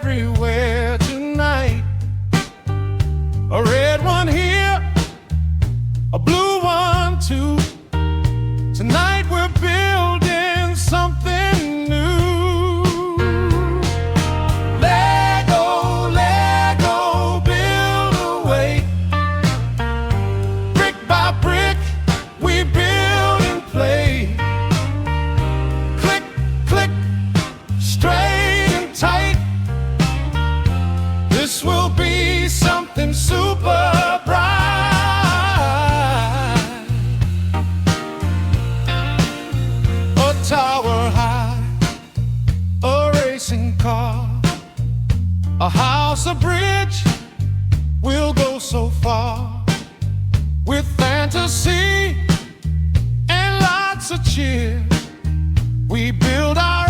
everywhere tonight. A red one here, a blue one too. Tonight we're building something new. Lego, Lego, build away. Brick by brick, we build and play. Click, click, straight and tight. This will be something super bright. A tower high, a racing car, a house, a bridge, we'll go so far. With fantasy and lots of cheer, we build our